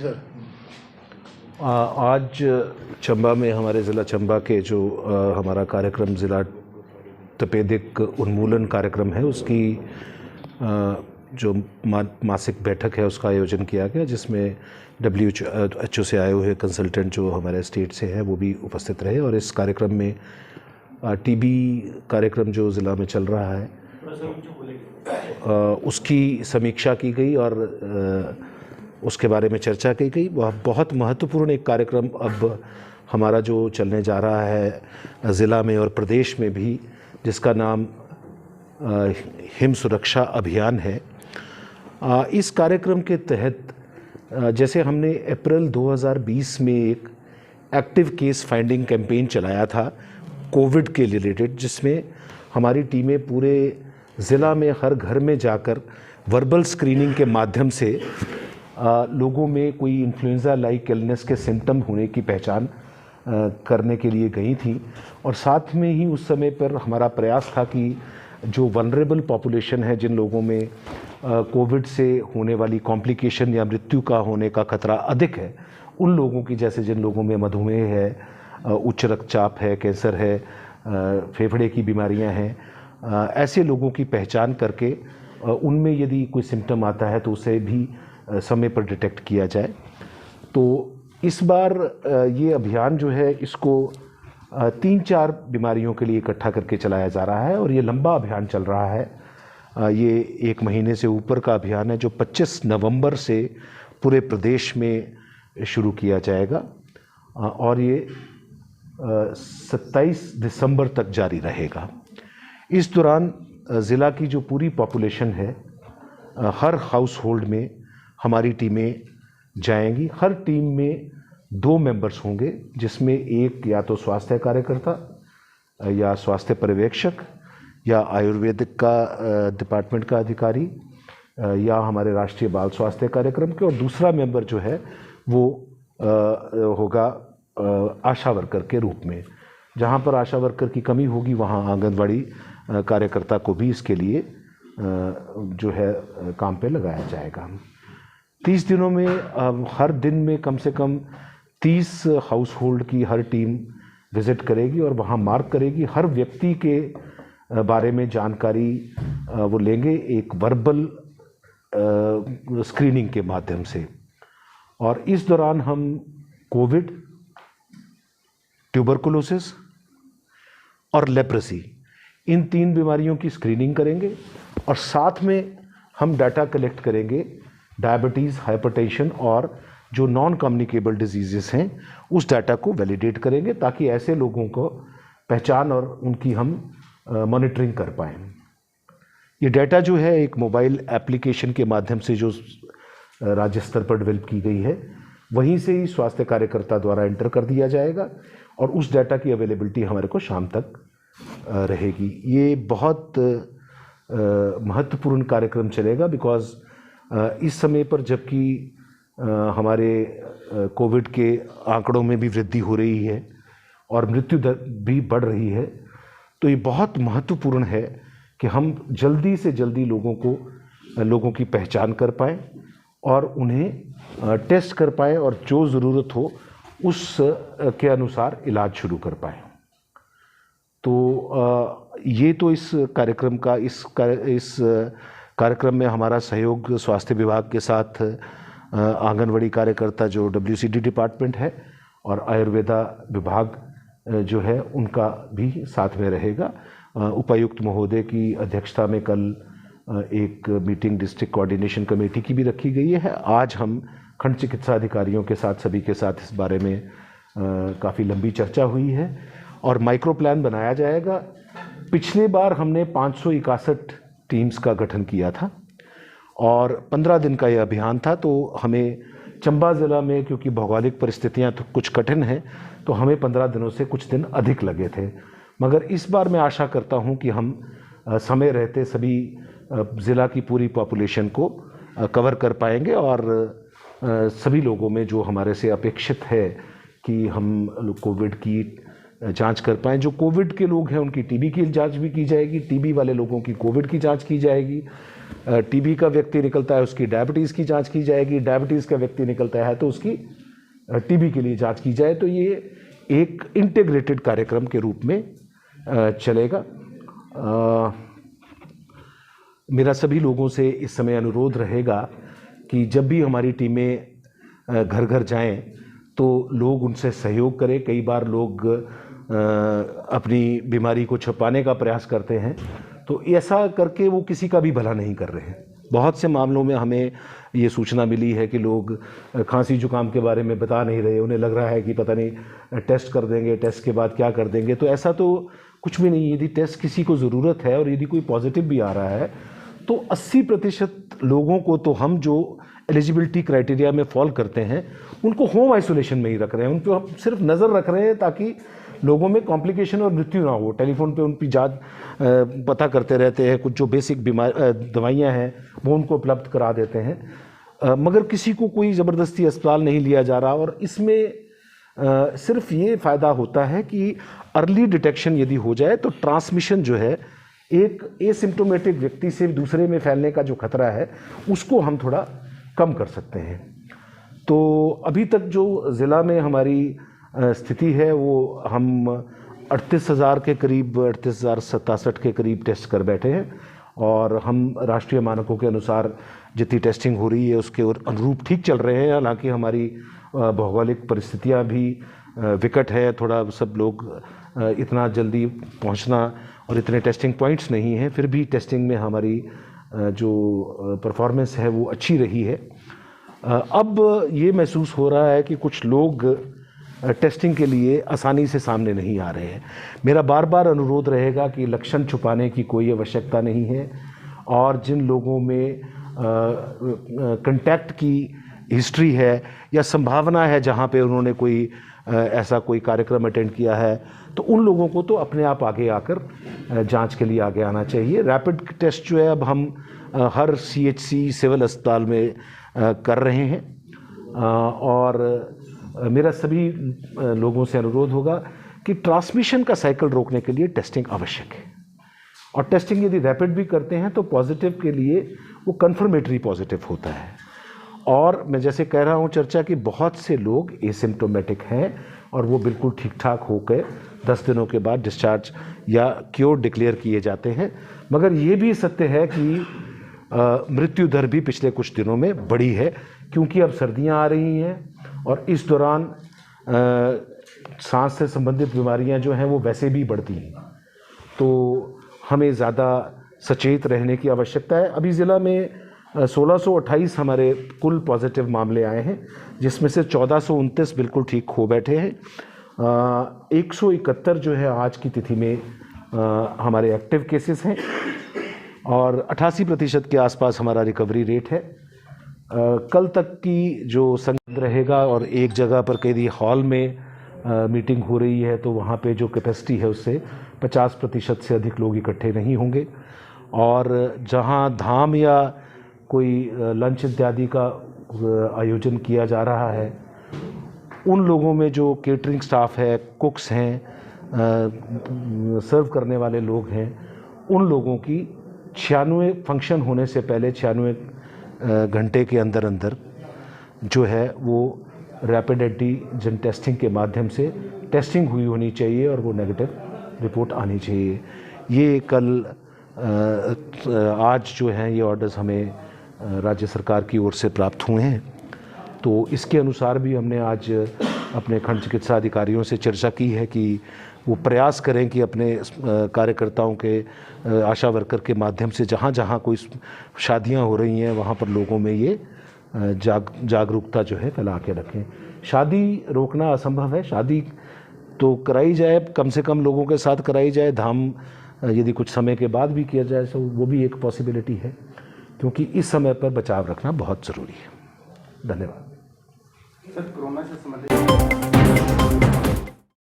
Sir. आज चंबा में हमारे ज़िला चंबा के जो हमारा कार्यक्रम ज़िला तपेदिक उन्मूलन कार्यक्रम है उसकी जो मासिक बैठक है उसका आयोजन किया गया, जिसमें WHO से आए हुए कंसल्टेंट जो हमारे स्टेट से हैं वो भी उपस्थित रहे। और इस कार्यक्रम में टीबी कार्यक्रम जो ज़िला में चल रहा है उसकी समीक्षा की गई और उसके बारे में चर्चा की गई। वह बहुत महत्वपूर्ण एक कार्यक्रम अब हमारा जो चलने जा रहा है ज़िला में और प्रदेश में भी, जिसका नाम हिम सुरक्षा अभियान है। इस कार्यक्रम के तहत जैसे हमने अप्रैल 2020 में एक एक्टिव केस फाइंडिंग कैंपेन चलाया था कोविड के रिलेटेड, जिसमें हमारी टीमें पूरे ज़िला में हर घर में जाकर वर्बल स्क्रीनिंग के माध्यम से लोगों में कोई इन्फ्लुएंजा लाइक इलनेस के सिम्टम होने की पहचान करने के लिए गई थी। और साथ में ही उस समय पर हमारा प्रयास था कि जो वनरेबल पॉपुलेशन है, जिन लोगों में कोविड से होने वाली कॉम्प्लिकेशन या मृत्यु का होने का खतरा अधिक है, उन लोगों की, जैसे जिन लोगों में मधुमेह है, उच्च रक्तचाप है, कैंसर है, फेफड़े की बीमारियां हैं, ऐसे लोगों की पहचान करके उनमें यदि कोई सिम्टम आता है तो उसे भी समय पर डिटेक्ट किया जाए। तो इस बार ये अभियान जो है इसको 3-4 बीमारियों के लिए इकट्ठा करके चलाया जा रहा है और ये लंबा अभियान चल रहा है। ये 1 महीने से ऊपर का अभियान है जो 25 नवंबर से पूरे प्रदेश में शुरू किया जाएगा और ये 27 दिसंबर तक जारी रहेगा। इस दौरान ज़िला की जो पूरी पॉपुलेशन है, हर हाउस होल्ड में हमारी टीमें जाएंगी। हर टीम में 2 मेंबर्स होंगे, जिसमें एक या तो स्वास्थ्य कार्यकर्ता या स्वास्थ्य पर्यवेक्षक या आयुर्वेदिक का डिपार्टमेंट का अधिकारी या हमारे राष्ट्रीय बाल स्वास्थ्य कार्यक्रम के, और दूसरा मेंबर जो है वो होगा आशा वर्कर के रूप में। जहाँ पर आशा वर्कर की कमी होगी वहाँ आंगनवाड़ी कार्यकर्ता को भी इसके लिए जो है काम पे लगाया जाएगा। 30 दिनों में हर दिन में कम से कम 30 हाउस होल्ड की हर टीम विज़िट करेगी और वहाँ मार्क करेगी। हर व्यक्ति के बारे में जानकारी वो लेंगे एक वर्बल स्क्रीनिंग के माध्यम से। और इस दौरान हम कोविड, ट्यूबरकुलोसिस और लेप्रेसी, इन 3 बीमारियों की स्क्रीनिंग करेंगे और साथ में हम डाटा कलेक्ट करेंगे डायबिटीज़, हाइपरटेंशन और जो नॉन कम्युनिकेबल डिजीज़ेस हैं उस डाटा को वैलिडेट करेंगे, ताकि ऐसे लोगों को पहचान और उनकी हम मॉनिटरिंग कर पाएँ। ये डाटा जो है एक मोबाइल एप्लीकेशन के माध्यम से जो राज्य स्तर पर डेवलप की गई है, वहीं से ही स्वास्थ्य कार्यकर्ता द्वारा एंटर कर दिया जाएगा और उस डाटा की अवेलेबिलिटी हमारे को शाम तक रहेगी। ये बहुत महत्वपूर्ण कार्यक्रम चलेगा, बिकॉज़ इस समय पर जबकि हमारे कोविड के आंकड़ों में भी वृद्धि हो रही है और मृत्यु दर भी बढ़ रही है, तो ये बहुत महत्वपूर्ण है कि हम जल्दी से जल्दी लोगों की पहचान कर पाएँ और उन्हें टेस्ट कर पाएँ और जो ज़रूरत हो उस के अनुसार इलाज शुरू कर पाएँ। तो ये तो इस कार्यक्रम का इस कार्यक्रम में हमारा सहयोग स्वास्थ्य विभाग के साथ आंगनवाड़ी कार्यकर्ता जो WCD डिपार्टमेंट है और आयुर्वेदा विभाग जो है उनका भी साथ में रहेगा। उपायुक्त महोदय की अध्यक्षता में कल एक मीटिंग डिस्ट्रिक्ट कोऑर्डिनेशन कमेटी की भी रखी गई है। आज हम खंड चिकित्सा अधिकारियों के साथ सभी के साथ इस बारे में काफ़ी लंबी चर्चा हुई है और माइक्रो प्लान बनाया जाएगा। पिछले बार हमने 561 टीम्स का गठन किया था और 15 दिन का यह अभियान था। तो हमें चंबा ज़िला में, क्योंकि भौगोलिक परिस्थितियां तो कुछ कठिन हैं, तो हमें 15 दिनों से कुछ दिन अधिक लगे थे। मगर इस बार मैं आशा करता हूं कि हम समय रहते सभी ज़िला की पूरी पॉपुलेशन को कवर कर पाएंगे और सभी लोगों में जो हमारे से अपेक्षित है कि हम कोविड की जांच कर पाएँ। जो कोविड के लोग हैं उनकी टीबी की जांच भी की जाएगी, टीबी वाले लोगों की कोविड की जांच की जाएगी। टीबी का व्यक्ति निकलता है उसकी डायबिटीज़ की जांच की जाएगी, डायबिटीज़ का व्यक्ति निकलता है तो उसकी टीबी के लिए जांच की जाए। तो ये एक इंटीग्रेटेड कार्यक्रम के रूप में चलेगा। मेरा सभी लोगों से इस समय अनुरोध रहेगा कि जब भी हमारी टीमें घर घर जाएं तो लोग उनसे सहयोग करें। कई बार लोग अपनी बीमारी को छुपाने का प्रयास करते हैं, तो ऐसा करके वो किसी का भी भला नहीं कर रहे हैं। बहुत से मामलों में हमें ये सूचना मिली है कि लोग खांसी जुकाम के बारे में बता नहीं रहे, उन्हें लग रहा है कि पता नहीं टेस्ट कर देंगे, टेस्ट के बाद क्या कर देंगे। तो ऐसा तो कुछ भी नहीं। यदि टेस्ट किसी को ज़रूरत है और यदि कोई पॉजिटिव भी आ रहा है तो 80% लोगों को तो हम जो एलिजिबिलिटी क्राइटेरिया में फॉल करते हैं उनको होम आइसोलेशन में ही रख रहे हैं। उन पर हम सिर्फ नज़र रख रहे हैं ताकि लोगों में कॉम्प्लिकेशन और मृत्यु ना हो। टेलीफोन पे उनकी जांच पता करते रहते हैं, कुछ जो बेसिक दवाइयाँ हैं वो उनको उपलब्ध करा देते हैं, मगर किसी को कोई ज़बरदस्ती अस्पताल नहीं लिया जा रहा। और इसमें सिर्फ ये फ़ायदा होता है कि अर्ली डिटेक्शन यदि हो जाए तो ट्रांसमिशन जो है एक एसिम्प्टोमेटिक व्यक्ति से दूसरे में फैलने का जो खतरा है उसको हम थोड़ा कम कर सकते हैं। तो अभी तक जो ज़िला में हमारी स्थिति है वो हम 38,000 के करीब 38,067 के करीब टेस्ट कर बैठे हैं और हम राष्ट्रीय मानकों के अनुसार जितनी टेस्टिंग हो रही है उसके अनुरूप ठीक चल रहे हैं। हालांकि हमारी भौगोलिक परिस्थितियां भी विकट है, थोड़ा सब लोग इतना जल्दी पहुंचना और इतने टेस्टिंग पॉइंट्स नहीं हैं, फिर भी टेस्टिंग में हमारी जो परफॉर्मेंस है वो अच्छी रही है। अब ये महसूस हो रहा है कि कुछ लोग टेस्टिंग के लिए आसानी से सामने नहीं आ रहे हैं। मेरा बार बार अनुरोध रहेगा कि लक्षण छुपाने की कोई आवश्यकता नहीं है और जिन लोगों में कांटेक्ट की हिस्ट्री है या संभावना है जहाँ पे उन्होंने कोई ऐसा कोई कार्यक्रम अटेंड किया है तो उन लोगों को तो अपने आप आगे आकर जांच के लिए आगे आना चाहिए। रैपिड टेस्ट जो है अब हम हर CHC सिविल अस्पताल में कर रहे हैं और मेरा सभी लोगों से अनुरोध होगा कि ट्रांसमिशन का साइकिल रोकने के लिए टेस्टिंग आवश्यक है। और टेस्टिंग यदि रैपिड भी करते हैं तो पॉजिटिव के लिए वो कन्फर्मेटरी पॉजिटिव होता है। और मैं जैसे कह रहा हूँ चर्चा कि बहुत से लोग एसिम्प्टोमेटिक हैं और वो बिल्कुल ठीक ठाक होकर 10 दिनों के बाद डिस्चार्ज या क्योर डिक्लेयर किए जाते हैं। मगर ये भी सत्य है कि मृत्यु दर भी पिछले कुछ दिनों में बढ़ी है, क्योंकि अब सर्दियां आ रही हैं और इस दौरान सांस से संबंधित बीमारियां जो हैं वो वैसे भी बढ़ती हैं। तो हमें ज़्यादा सचेत रहने की आवश्यकता है। अभी ज़िला में 1628 हमारे कुल पॉजिटिव मामले आए हैं, जिसमें से 1429 बिल्कुल ठीक हो बैठे हैं। 171 जो है आज की तिथि में हमारे एक्टिव केसेस हैं और 88% के आसपास हमारा रिकवरी रेट है। कल तक की जो संगत रहेगा और एक जगह पर कई हॉल में मीटिंग हो रही है तो वहाँ पे जो कैपेसिटी है उससे 50% से अधिक लोग इकट्ठे नहीं होंगे। और जहाँ धाम या कोई लंच इत्यादि का आयोजन किया जा रहा है उन लोगों में जो केटरिंग स्टाफ है, कुक्स हैं, सर्व करने वाले लोग हैं, उन लोगों की 96 फंक्शन होने से पहले 96 घंटे के अंदर अंदर जो है वो रैपिड एंटीजन टेस्टिंग के माध्यम से टेस्टिंग हुई होनी चाहिए और वो नेगेटिव रिपोर्ट आनी चाहिए। ये कल आज जो हैं ये ऑर्डर्स हमें राज्य सरकार की ओर से प्राप्त हुए हैं। तो इसके अनुसार भी हमने आज अपने खंड चिकित्सा अधिकारियों से चर्चा की है कि वो प्रयास करें कि अपने कार्यकर्ताओं के आशा वर्कर के माध्यम से जहाँ जहाँ कोई शादियाँ हो रही हैं वहाँ पर लोगों में ये जागरूकता जो है फैला के रखें। शादी रोकना असंभव है, शादी तो कराई जाए, कम से कम लोगों के साथ कराई जाए। धाम यदि कुछ समय के बाद भी किया जाए तो वो भी एक पॉसिबिलिटी है, क्योंकि इस समय पर बचाव रखना बहुत ज़रूरी है। धन्यवाद। सर, कोरोना से संबंधित